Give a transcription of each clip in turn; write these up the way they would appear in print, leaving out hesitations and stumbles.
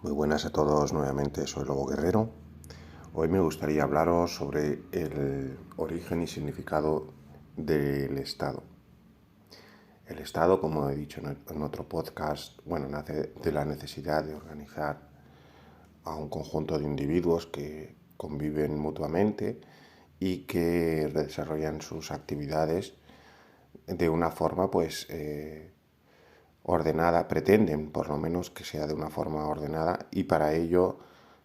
Muy buenas a todos, nuevamente soy Lobo Guerrero. Hoy me gustaría hablaros sobre el origen y significado del Estado. El Estado, como he dicho en otro podcast, nace de la necesidad de organizar a un conjunto de individuos que conviven mutuamente y que desarrollan sus actividades de una forma ordenada, pretenden por lo menos que sea de una forma ordenada, y para ello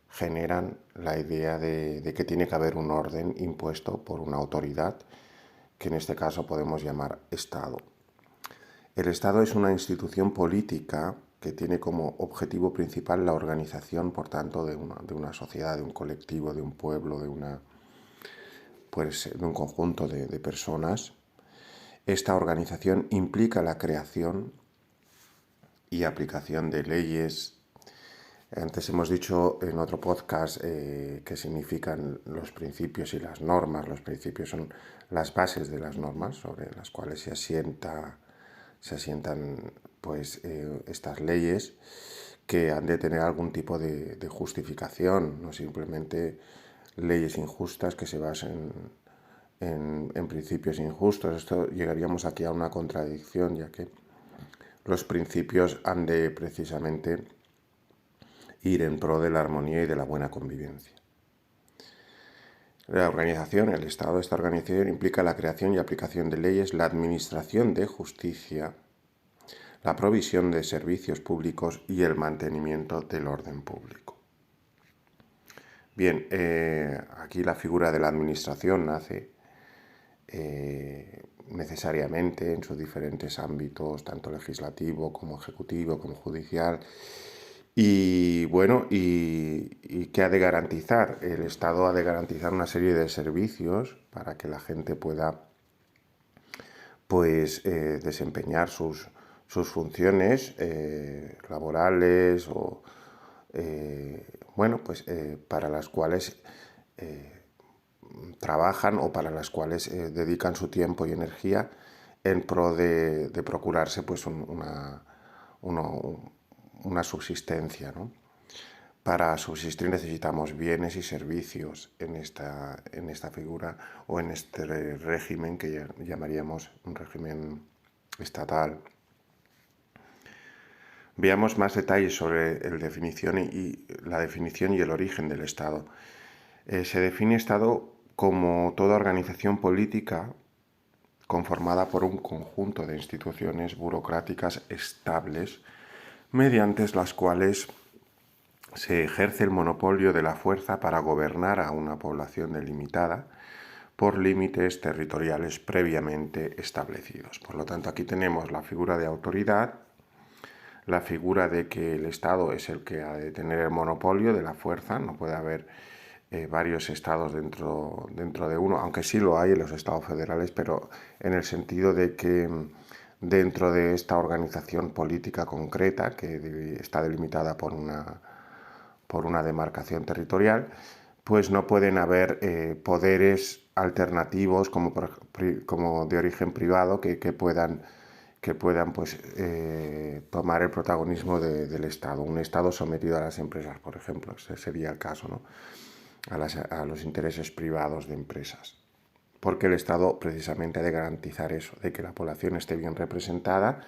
generan la idea de que tiene que haber un orden impuesto por una autoridad que en este caso podemos llamar Estado. El Estado es una institución política que tiene como objetivo principal la organización, por tanto, de una sociedad, de un colectivo, de un pueblo, de un conjunto de personas. Esta organización implica la creación y aplicación de leyes. Antes hemos dicho en otro podcast qué significan los principios y las normas. Los principios son las bases de las normas sobre las cuales se asientan estas leyes, que han de tener algún tipo de justificación, no simplemente leyes injustas que se basen en principios injustos. Esto llegaríamos aquí a una contradicción, ya que los principios han de precisamente ir en pro de la armonía y de la buena convivencia. La organización, el Estado, esta organización implica la creación y aplicación de leyes, la administración de justicia, la provisión de servicios públicos y el mantenimiento del orden público. Bien, aquí la figura de la administración nace necesariamente en sus diferentes ámbitos, tanto legislativo como ejecutivo, como judicial. Y bueno, ¿qué ha de garantizar? El Estado ha de garantizar una serie de servicios para que la gente pueda desempeñar sus funciones laborales o para las cuales trabajan o para las cuales dedican su tiempo y energía en pro de procurarse una subsistencia, ¿no? Para subsistir necesitamos bienes y servicios en esta figura o en este régimen que llamaríamos un régimen estatal. Veamos más detalles sobre la definición y el origen del Estado. Se define Estado como toda organización política conformada por un conjunto de instituciones burocráticas estables, mediante las cuales se ejerce el monopolio de la fuerza para gobernar a una población delimitada por límites territoriales previamente establecidos. Por lo tanto, aquí tenemos la figura de autoridad, la figura de que el Estado es el que ha de tener el monopolio de la fuerza. No puede haber varios estados dentro de uno, aunque sí lo hay en los estados federales, pero en el sentido de que dentro de esta organización política concreta, que está delimitada por una demarcación territorial, pues no pueden haber poderes alternativos como de origen privado que puedan tomar el protagonismo del Estado. Un Estado sometido a las empresas, por ejemplo, ese sería el caso, ¿no? A los intereses privados de empresas. Porque el Estado precisamente ha de garantizar eso, de que la población esté bien representada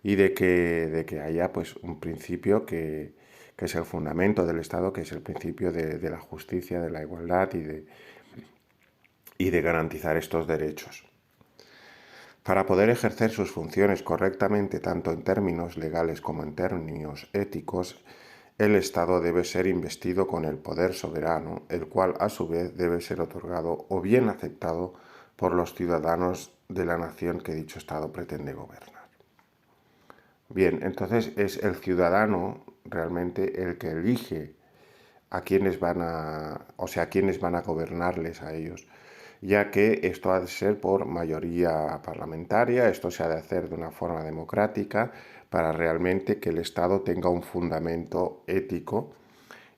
y de que haya un principio que es el fundamento del Estado, que es el principio de la justicia, de la igualdad y de garantizar estos derechos. Para poder ejercer sus funciones correctamente, tanto en términos legales como en términos éticos, el Estado debe ser investido con el poder soberano, el cual a su vez debe ser otorgado o bien aceptado por los ciudadanos de la nación que dicho Estado pretende gobernar. Bien, entonces es el ciudadano realmente el que elige a quienes van a gobernarles a ellos, ya que esto ha de ser por mayoría parlamentaria, esto se ha de hacer de una forma democrática para realmente que el Estado tenga un fundamento ético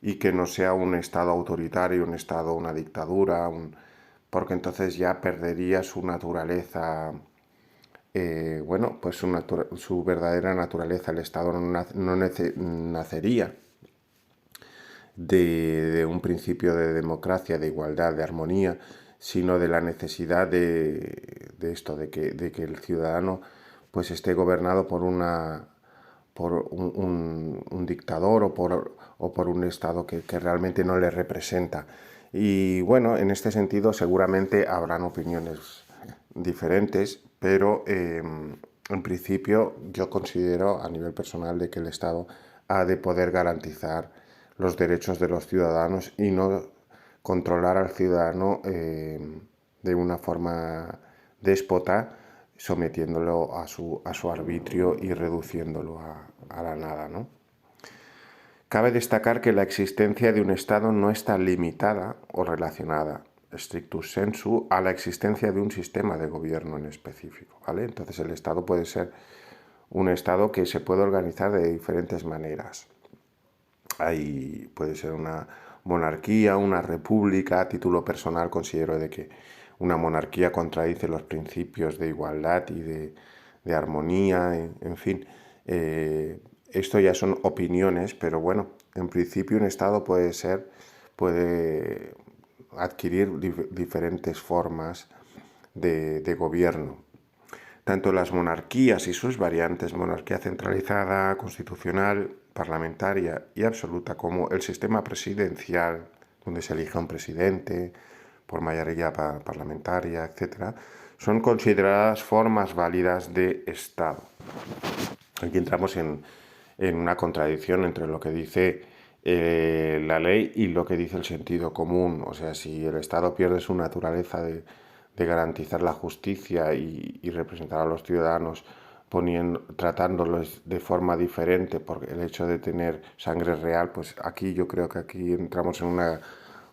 y que no sea un Estado autoritario, un Estado, una dictadura, porque entonces ya perdería su naturaleza, su verdadera naturaleza. El Estado no nacería de un principio de democracia, de igualdad, de armonía, sino de la necesidad de esto, de que el ciudadano pues esté gobernado por un dictador o por un Estado que realmente no le representa. Y bueno, en este sentido seguramente habrán opiniones diferentes, pero en principio yo considero a nivel personal de que el Estado ha de poder garantizar los derechos de los ciudadanos y no controlar al ciudadano de una forma déspota, sometiéndolo a su arbitrio y reduciéndolo a la nada, ¿no? Cabe destacar que la existencia de un Estado no está limitada o relacionada, stricto sensu, a la existencia de un sistema de gobierno en específico, ¿vale? Entonces el Estado puede ser un Estado que se puede organizar de diferentes maneras. Puede ser una monarquía, una república. A título personal considero de que una monarquía contradice los principios de igualdad y de armonía, en fin. Esto ya son opiniones, pero bueno, en principio un Estado puede adquirir diferentes formas de gobierno. Tanto las monarquías y sus variantes, monarquía centralizada, constitucional, parlamentaria y absoluta, como el sistema presidencial, donde se elige un presidente por mayoría parlamentaria, etc., son consideradas formas válidas de Estado. Aquí entramos en una contradicción entre lo que dice la ley y lo que dice el sentido común. O sea, si el Estado pierde su naturaleza de garantizar la justicia y representar a los ciudadanos tratándolos de forma diferente por el hecho de tener sangre real, pues aquí yo creo que aquí entramos en una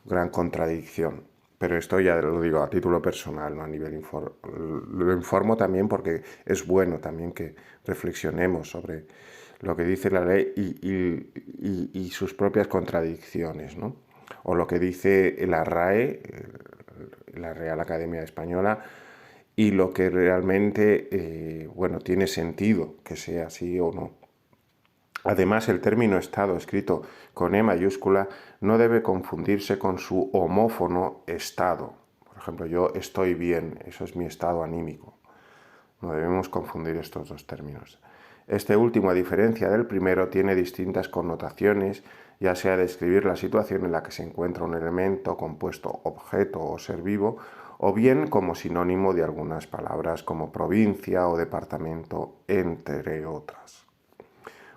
gran contradicción. Pero esto ya lo digo a título personal, no a nivel lo informo también porque es bueno también que reflexionemos sobre lo que dice la ley y sus propias contradicciones, ¿no? O lo que dice la RAE, la Real Academia Española, y lo que realmente, bueno, tiene sentido que sea así o no. Además, el término Estado, escrito con E mayúscula, no debe confundirse con su homófono Estado. Por ejemplo, yo estoy bien, eso es mi estado anímico. No debemos confundir estos dos términos. Este último, a diferencia del primero, tiene distintas connotaciones, ya sea describir la situación en la que se encuentra un elemento, compuesto, objeto o ser vivo, o bien como sinónimo de algunas palabras como provincia o departamento, entre otras.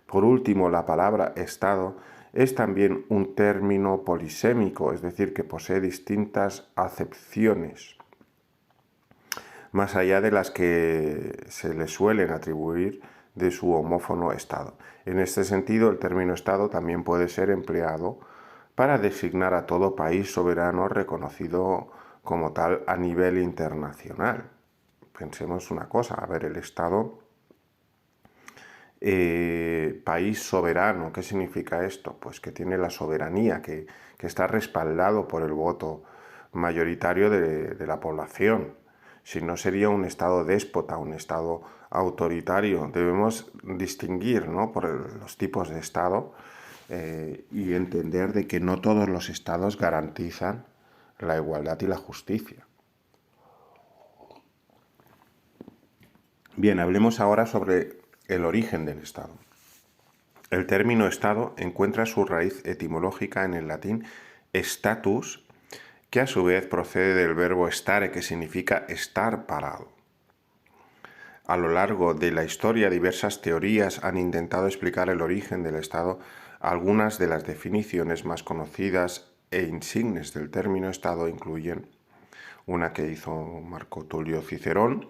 Por último, la palabra Estado es también un término polisémico, es decir, que posee distintas acepciones, más allá de las que se le suelen atribuir de su homófono Estado. En este sentido, el término Estado también puede ser empleado para designar a todo país soberano reconocido como tal a nivel internacional. Pensemos una cosa, a ver, el Estado, país soberano, ¿qué significa esto? Pues que tiene la soberanía, que está respaldado por el voto mayoritario de la población. Si no, sería un Estado déspota, un Estado autoritario. Debemos distinguir, ¿no?, por los tipos de Estado y entender de que no todos los Estados garantizan la igualdad y la justicia. Bien, hablemos ahora sobre el origen del Estado. El término Estado encuentra su raíz etimológica en el latín status, que a su vez procede del verbo stare, que significa estar parado. A lo largo de la historia, diversas teorías han intentado explicar el origen del Estado. Algunas de las definiciones más conocidas e insignes del término Estado incluyen una que hizo Marco Tulio Cicerón: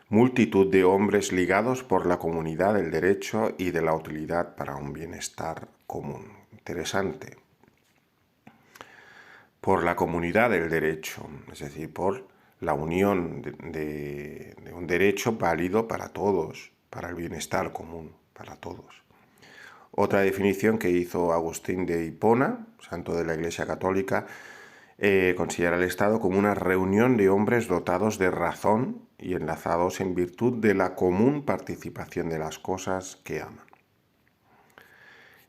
multitud de hombres ligados por la comunidad del derecho y de la utilidad para un bienestar común. Interesante. Por la comunidad del derecho, es decir, por la unión de un derecho válido para todos, para el bienestar común, para todos. Otra definición que hizo Agustín de Hipona, santo de la Iglesia Católica, considera el Estado como una reunión de hombres dotados de razón y enlazados en virtud de la común participación de las cosas que aman.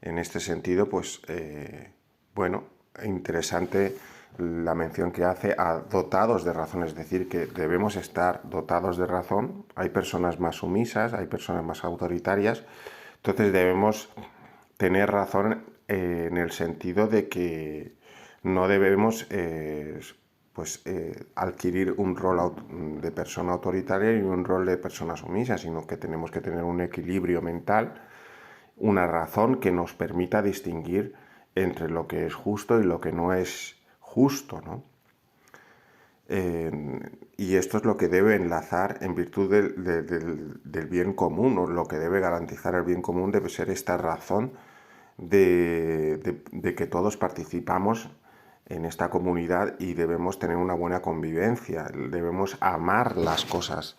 En este sentido, pues bueno, interesante la mención que hace a dotados de razón, es decir, que debemos estar dotados de razón. Hay personas más sumisas, hay personas más autoritarias, entonces debemos tener razón en el sentido de que no debemos adquirir un rol de persona autoritaria y un rol de persona sumisa, sino que tenemos que tener un equilibrio mental, una razón que nos permita distinguir entre lo que es justo y lo que no es justo, ¿no? Y esto es lo que debe enlazar en virtud del bien común, o lo que debe garantizar el bien común debe ser esta razón de que todos participamos en esta comunidad y debemos tener una buena convivencia, debemos amar las cosas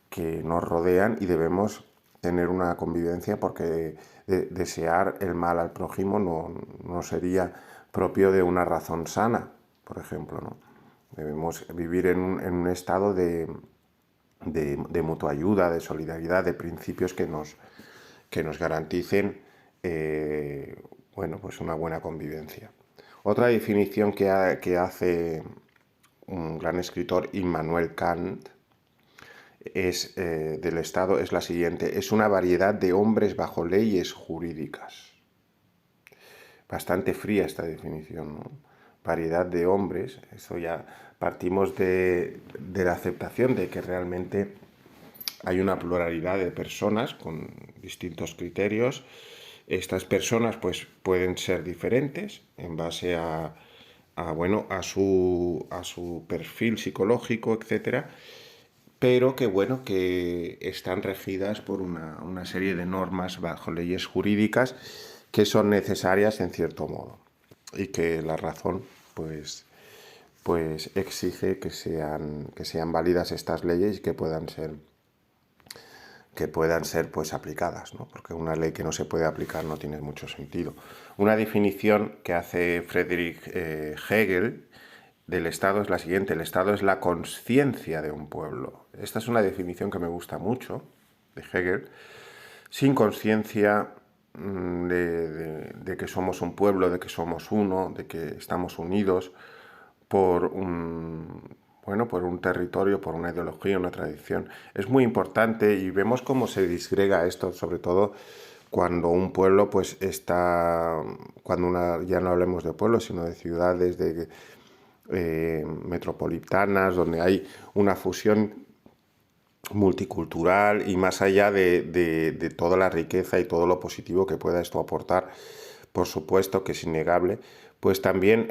que nos rodean y debemos tener una convivencia porque desear el mal al prójimo no sería propio de una razón sana, por ejemplo, ¿no? Debemos vivir en un estado de mutua ayuda, de solidaridad, de principios que nos garanticen pues una buena convivencia. Otra definición que hace un gran escritor, Immanuel Kant, del Estado es la siguiente: es una variedad de hombres bajo leyes jurídicas. Bastante fría esta definición, ¿no? Variedad de hombres, eso ya partimos de la aceptación de que realmente hay una pluralidad de personas con distintos criterios. Estas personas pues pueden ser diferentes en base a su perfil psicológico, etcétera, pero que están regidas por una serie de normas bajo leyes jurídicas que son necesarias en cierto modo y que la razón pues exige que sean válidas estas leyes y que puedan ser pues aplicadas, ¿no? Porque una ley que no se puede aplicar no tiene mucho sentido. Una definición que hace Friedrich Hegel del Estado es la siguiente: el Estado es la consciencia de un pueblo. Esta es una definición que me gusta mucho, de Hegel. Sin consciencia de que somos un pueblo, de que somos uno, de que estamos unidos por un territorio, por una ideología, una tradición. Es muy importante y vemos cómo se disgrega esto, sobre todo cuando un pueblo pues está, ya no hablemos de pueblos, sino de ciudades, metropolitanas, donde hay una fusión multicultural y más allá de toda la riqueza y todo lo positivo que pueda esto aportar, por supuesto que es innegable, pues también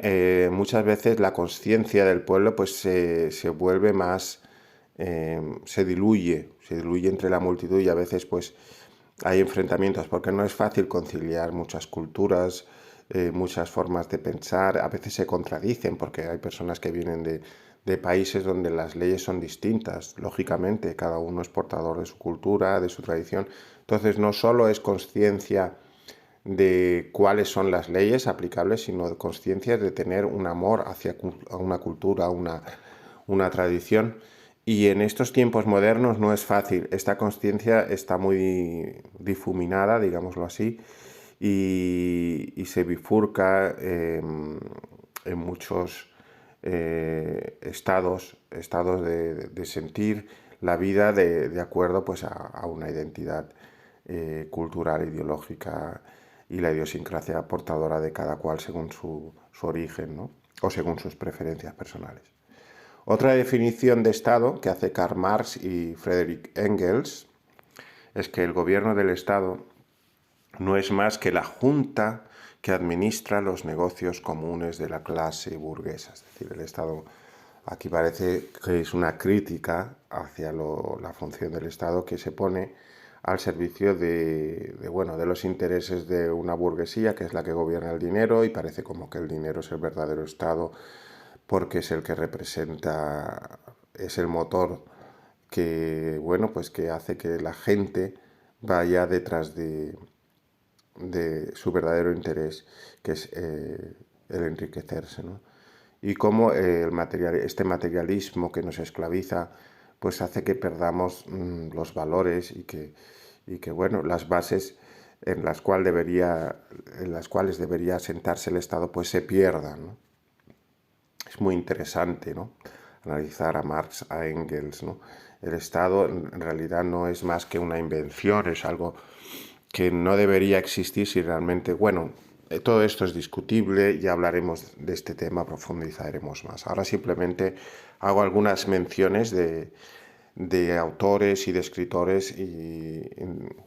muchas veces la conciencia del pueblo pues se vuelve más, se diluye entre la multitud y a veces pues hay enfrentamientos porque no es fácil conciliar muchas culturas, muchas formas de pensar, a veces se contradicen porque hay personas que vienen de países donde las leyes son distintas, lógicamente, cada uno es portador de su cultura, de su tradición, entonces no solo es conciencia de cuáles son las leyes aplicables, sino conciencia de tener un amor hacia una cultura, una tradición. Y en estos tiempos modernos no es fácil. Esta conciencia está muy difuminada, digámoslo así, y se bifurca en muchos estados de sentir la vida de acuerdo pues, a una identidad cultural, ideológica y la idiosincrasia portadora de cada cual según su origen, ¿no? O según sus preferencias personales. Otra definición de Estado que hace Karl Marx y Friedrich Engels es que el gobierno del Estado no es más que la junta que administra los negocios comunes de la clase burguesa. Es decir, el Estado aquí parece que es una crítica hacia la función del Estado que se pone al servicio de los intereses de una burguesía que es la que gobierna el dinero, y parece como que el dinero es el verdadero Estado porque es el que representa, es el motor que hace que la gente vaya detrás de su verdadero interés, que es el enriquecerse, ¿no? Y cómo este materialismo que nos esclaviza pues hace que perdamos los valores y que las bases en las cuales debería asentarse el Estado, pues se pierdan, ¿no? Es muy interesante, ¿no?, analizar a Marx, a Engels, ¿no? El Estado en realidad no es más que una invención, es algo que no debería existir si realmente, bueno, todo esto es discutible, ya hablaremos de este tema, profundizaremos más. Ahora simplemente hago algunas menciones de autores y de escritores y,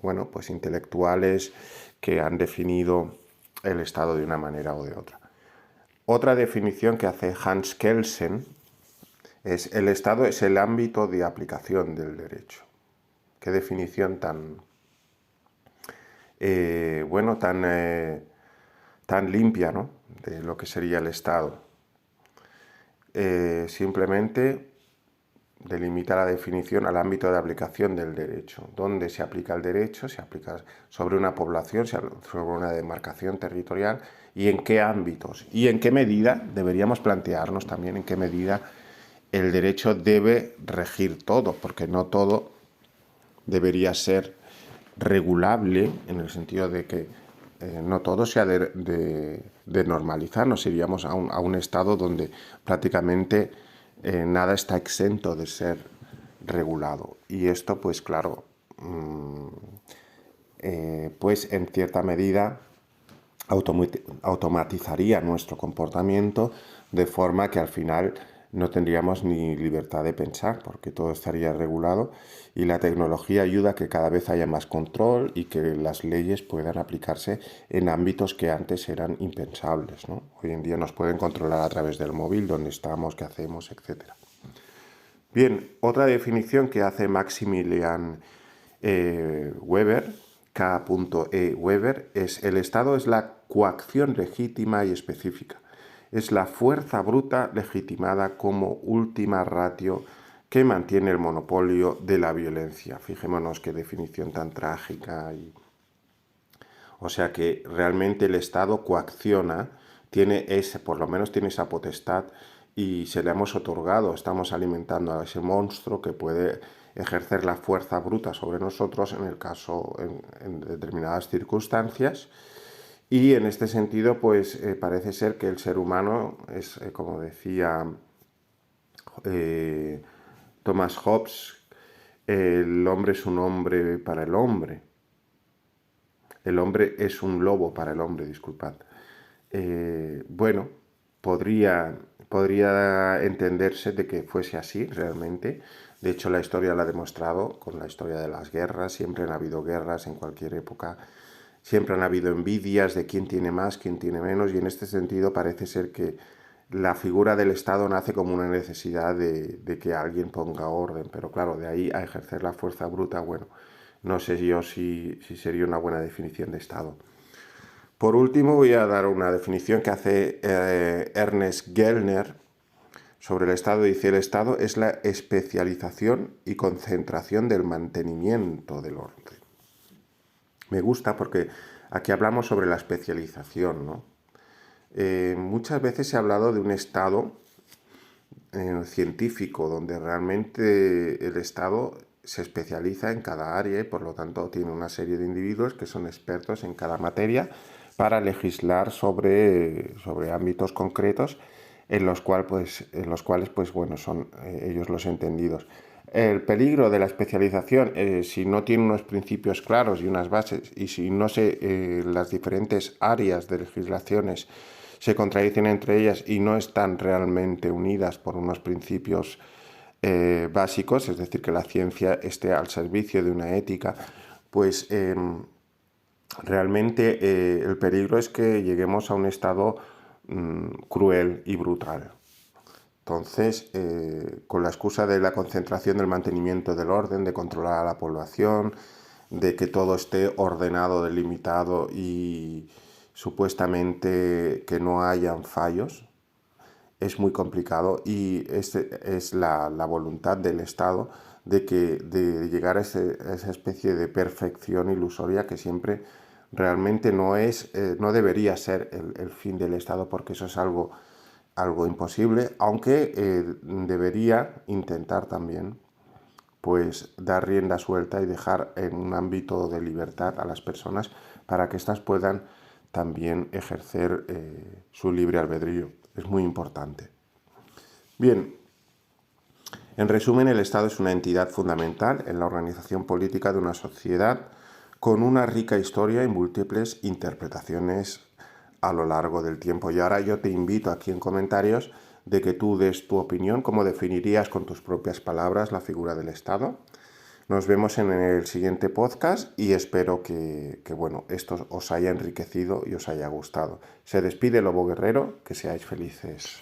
bueno, pues intelectuales que han definido el Estado de una manera o de otra. Otra definición que hace Hans Kelsen es: el Estado es el ámbito de aplicación del derecho. Qué definición tan, bueno, tan limpia, ¿no?, de lo que sería el Estado. Simplemente delimita la definición al ámbito de aplicación del derecho. ¿Dónde se aplica el derecho? Se aplica sobre una población, sobre una demarcación territorial, y en qué ámbitos. Y en qué medida deberíamos plantearnos también en qué medida el derecho debe regir todo, porque no todo debería ser regulable, en el sentido de que no todo se ha de normalizar. Nos iríamos a un estado donde prácticamente nada está exento de ser regulado. Y esto, pues claro, pues en cierta medida automatizaría nuestro comportamiento, de forma que al final no tendríamos ni libertad de pensar, porque todo estaría regulado, y la tecnología ayuda a que cada vez haya más control y que las leyes puedan aplicarse en ámbitos que antes eran impensables, ¿no? Hoy en día nos pueden controlar a través del móvil, dónde estamos, qué hacemos, etc. Bien, otra definición que hace Maximilian Weber, K. E. Weber, es: el Estado es la coacción legítima y específica. Es la fuerza bruta legitimada como última ratio que mantiene el monopolio de la violencia. Fijémonos qué definición tan trágica. O sea que realmente el Estado coacciona, por lo menos tiene esa potestad, y se le hemos otorgado, estamos alimentando a ese monstruo que puede ejercer la fuerza bruta sobre nosotros en determinadas circunstancias. Y en este sentido, pues parece ser que el ser humano es, como decía Thomas Hobbes, el hombre es un hombre para el hombre. El hombre es un lobo para el hombre, disculpad. Bueno, podría entenderse de que fuese así realmente. De hecho, la historia lo ha demostrado con la historia de las guerras. Siempre han habido guerras en cualquier época. Siempre han habido envidias de quién tiene más, quién tiene menos. Y en este sentido parece ser que la figura del Estado nace como una necesidad de que alguien ponga orden. Pero claro, de ahí a ejercer la fuerza bruta, bueno, no sé yo si sería una buena definición de Estado. Por último, voy a dar una definición que hace Ernest Gellner sobre el Estado. Dice: el Estado es la especialización y concentración del mantenimiento del orden. Me gusta porque aquí hablamos sobre la especialización, ¿no? Muchas veces se ha hablado de un Estado científico, donde realmente el Estado se especializa en cada área y por lo tanto tiene una serie de individuos que son expertos en cada materia para legislar sobre ámbitos concretos en los cuales, pues bueno, son ellos los entendidos. El peligro de la especialización, si no tiene unos principios claros y unas bases, y si no las diferentes áreas de legislaciones se contradicen entre ellas y no están realmente unidas por unos principios básicos, es decir, que la ciencia esté al servicio de una ética, pues realmente el peligro es que lleguemos a un estado cruel y brutal. Entonces, con la excusa de la concentración del mantenimiento del orden, de controlar a la población, de que todo esté ordenado, delimitado y supuestamente que no hayan fallos, es muy complicado, y es la voluntad del Estado de llegar a esa especie de perfección ilusoria que siempre realmente no debería ser el fin del Estado, porque eso es algo imposible, aunque debería intentar también pues dar rienda suelta y dejar en un ámbito de libertad a las personas para que éstas puedan también ejercer su libre albedrío. Es muy importante. Bien, en resumen, el Estado es una entidad fundamental en la organización política de una sociedad con una rica historia y múltiples interpretaciones a lo largo del tiempo. Y ahora yo te invito aquí en comentarios de que tú des tu opinión, cómo definirías con tus propias palabras la figura del Estado. Nos vemos en el siguiente podcast y espero que esto os haya enriquecido y os haya gustado. Se despide Lobo Guerrero, que seáis felices.